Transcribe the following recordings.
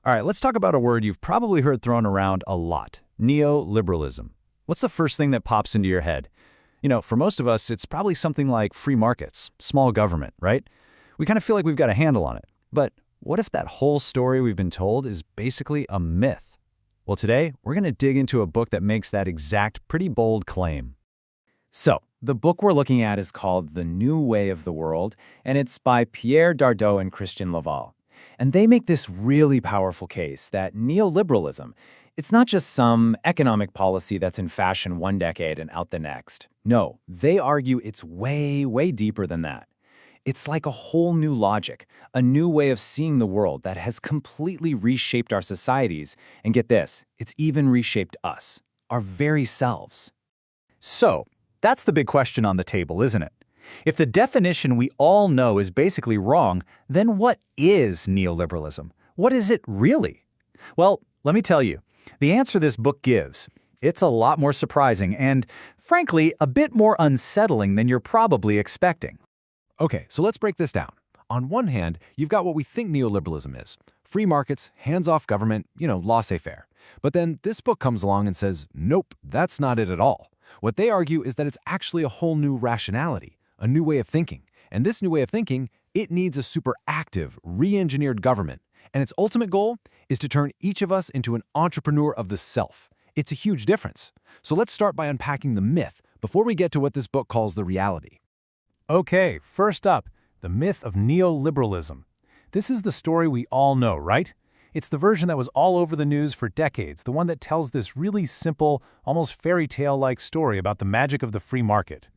All right, let's talk about a word you've probably heard thrown around a lot, neoliberalism. What's the first thing that pops into your head? For most of us, it's probably something like free markets, small government, right? We kind of feel like we've got a handle on it. But what if that whole story we've been told is basically a myth? Well, today, we're going to dig into a book that makes that exact pretty bold claim. So, the book we're looking at is called The New Way of the World, and it's by Pierre Dardot and Christian Laval. And they make this really powerful case that neoliberalism, it's not just some economic policy that's in fashion one decade and out the next. No, they argue it's way, way deeper than that. It's like a whole new logic, a new way of seeing the world that has completely reshaped our societies. And get this, it's even reshaped us, our very selves. So, that's the big question on the table, isn't it? If the definition we all know is basically wrong, then what is neoliberalism? What is it really? Well, let me tell you, the answer this book gives, it's a lot more surprising and, frankly, a bit more unsettling than you're probably expecting. Okay, so let's break this down. On one hand, you've got what we think neoliberalism is. Free markets, hands-off government, laissez-faire. But then this book comes along and says, nope, that's not it at all. What they argue is that it's actually a whole new rationality, a new way of thinking. And this new way of thinking, it needs a super active, re-engineered government. And its ultimate goal is to turn each of us into an entrepreneur of the self. It's a huge difference. So let's start by unpacking the myth before we get to what this book calls the reality. Okay, first up, the myth of neoliberalism. This is the story we all know, right? It's the version that was all over the news for decades, the one that tells this really simple, almost fairy tale-like story about the magic of the free market.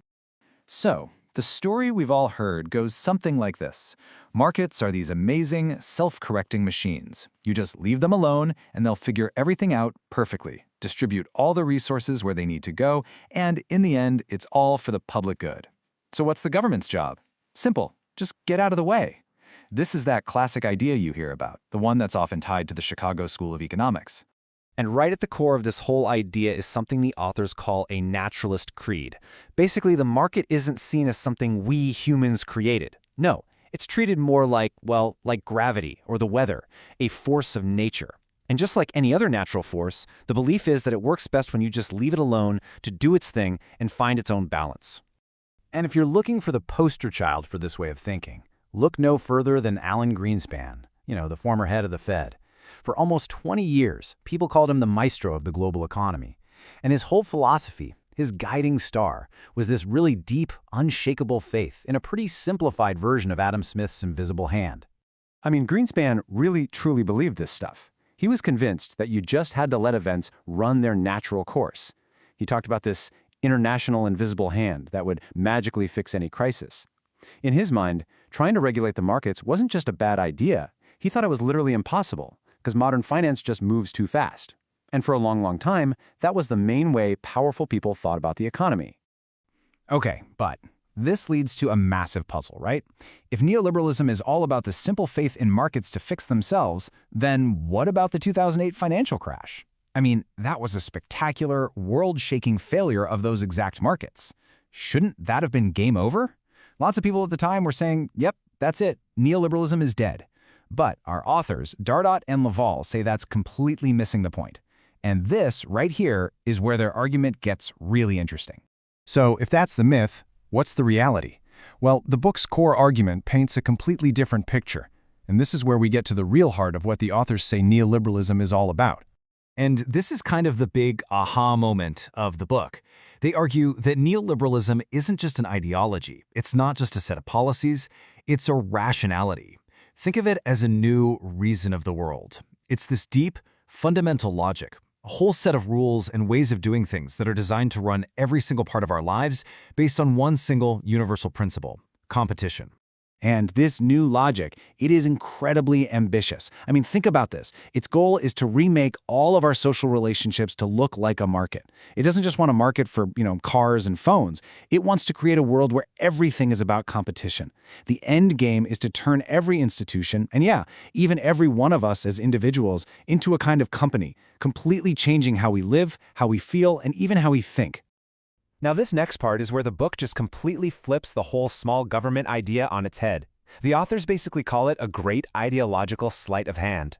So, the story we've all heard goes something like this. Markets are these amazing, self-correcting machines. You just leave them alone, and they'll figure everything out perfectly, distribute all the resources where they need to go, and in the end, it's all for the public good. So what's the government's job? Simple. Just get out of the way. This is that classic idea you hear about, the one that's often tied to the Chicago School of Economics. And right at the core of this whole idea is something the authors call a naturalist creed. Basically, the market isn't seen as something we humans created. No, it's treated more like gravity or the weather, a force of nature. And just like any other natural force, the belief is that it works best when you just leave it alone to do its thing and find its own balance. And if you're looking for the poster child for this way of thinking, look no further than Alan Greenspan, the former head of the Fed. For almost 20 years, people called him the maestro of the global economy. And his whole philosophy, his guiding star, was this really deep, unshakable faith in a pretty simplified version of Adam Smith's invisible hand. I mean, Greenspan really, truly believed this stuff. He was convinced that you just had to let events run their natural course. He talked about this international invisible hand that would magically fix any crisis. In his mind, trying to regulate the markets wasn't just a bad idea. He thought it was literally impossible, because modern finance just moves too fast. And for a long, long time, that was the main way powerful people thought about the economy. Okay, but this leads to a massive puzzle, right? If neoliberalism is all about the simple faith in markets to fix themselves, then what about the 2008 financial crash? I mean, that was a spectacular, world-shaking failure of those exact markets. Shouldn't that have been game over? Lots of people at the time were saying, yep, that's it, neoliberalism is dead. But our authors, Dardot and Laval, say that's completely missing the point. And this, right here, is where their argument gets really interesting. So if that's the myth, what's the reality? Well, the book's core argument paints a completely different picture. And this is where we get to the real heart of what the authors say neoliberalism is all about. And this is kind of the big aha moment of the book. They argue that neoliberalism isn't just an ideology. It's not just a set of policies. It's a rationality. Think of it as a new reason of the world. It's this deep, fundamental logic, a whole set of rules and ways of doing things that are designed to run every single part of our lives based on one single universal principle: competition. And this new logic, it is incredibly ambitious. I mean, think about this. Its goal is to remake all of our social relationships to look like a market. It doesn't just want a market for, cars and phones. It wants to create a world where everything is about competition. The end game is to turn every institution, and even every one of us as individuals, into a kind of company, completely changing how we live, how we feel, and even how we think. Now this next part is where the book just completely flips the whole small government idea on its head. The authors basically call it a great ideological sleight of hand.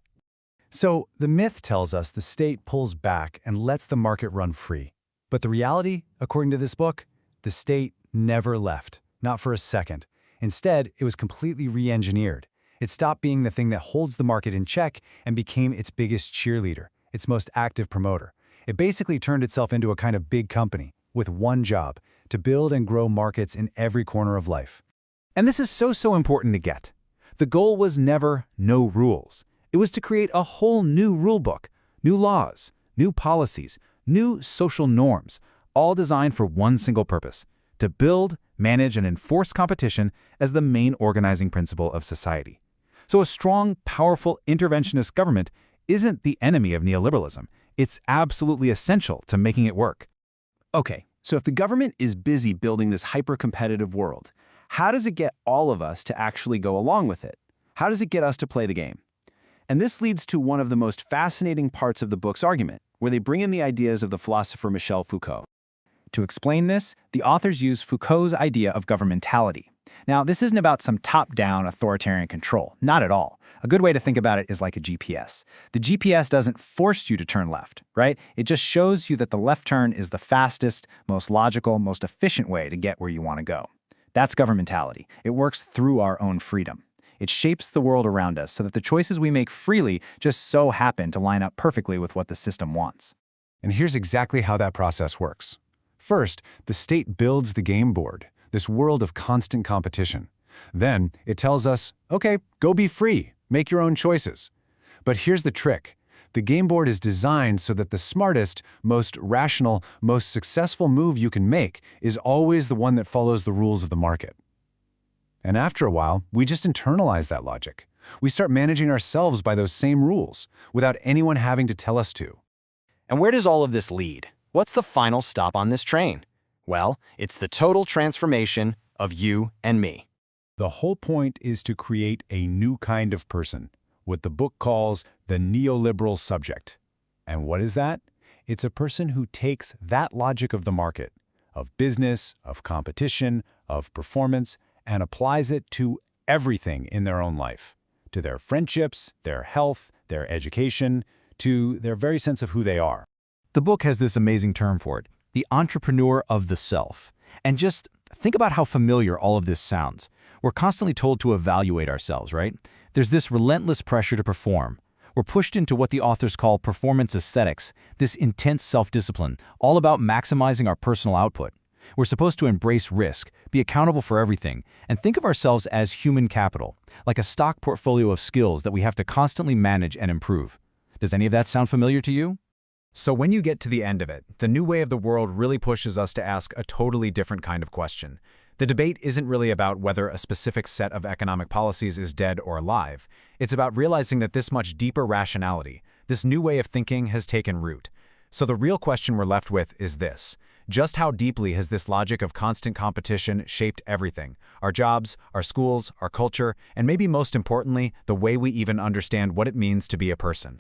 So the myth tells us the state pulls back and lets the market run free. But the reality, according to this book, the state never left, not for a second. Instead, it was completely re-engineered. It stopped being the thing that holds the market in check and became its biggest cheerleader, its most active promoter. It basically turned itself into a kind of big company with one job, to build and grow markets in every corner of life. And this is so important to get. The goal was never no rules. It was to create a whole new rulebook, new laws, new policies, new social norms, all designed for one single purpose: to build, manage, and enforce competition as the main organizing principle of society. So a strong, powerful, interventionist government isn't the enemy of neoliberalism. It's absolutely essential to making it work. Okay, so if the government is busy building this hyper-competitive world, how does it get all of us to actually go along with it? How does it get us to play the game? And this leads to one of the most fascinating parts of the book's argument, where they bring in the ideas of the philosopher Michel Foucault. To explain this, the authors use Foucault's idea of governmentality. Now, this isn't about some top-down authoritarian control, not at all. A good way to think about it is like a GPS. The GPS doesn't force you to turn left, right? It just shows you that the left turn is the fastest, most logical, most efficient way to get where you want to go. That's governmentality. It works through our own freedom. It shapes the world around us so that the choices we make freely just so happen to line up perfectly with what the system wants. And here's exactly how that process works. First, the state builds the game board, this world of constant competition. Then it tells us, okay, go be free, make your own choices. But here's the trick. The game board is designed so that the smartest, most rational, most successful move you can make is always the one that follows the rules of the market. And after a while, we just internalize that logic. We start managing ourselves by those same rules, without anyone having to tell us to. And where does all of this lead? What's the final stop on this train? Well, it's the total transformation of you and me. The whole point is to create a new kind of person, what the book calls the neoliberal subject. And what is that? It's a person who takes that logic of the market, of business, of competition, of performance, and applies it to everything in their own life, to their friendships, their health, their education, to their very sense of who they are. The book has this amazing term for it, the entrepreneur of the self. And just think about how familiar all of this sounds. We're constantly told to evaluate ourselves, right? There's this relentless pressure to perform. We're pushed into what the authors call performance aesthetics, this intense self-discipline, all about maximizing our personal output. We're supposed to embrace risk, be accountable for everything, and think of ourselves as human capital, like a stock portfolio of skills that we have to constantly manage and improve. Does any of that sound familiar to you? So when you get to the end of it, the new way of the world really pushes us to ask a totally different kind of question. The debate isn't really about whether a specific set of economic policies is dead or alive. It's about realizing that this much deeper rationality, this new way of thinking, has taken root. So the real question we're left with is this: just how deeply has this logic of constant competition shaped everything? Our jobs, our schools, our culture, and maybe most importantly, the way we even understand what it means to be a person.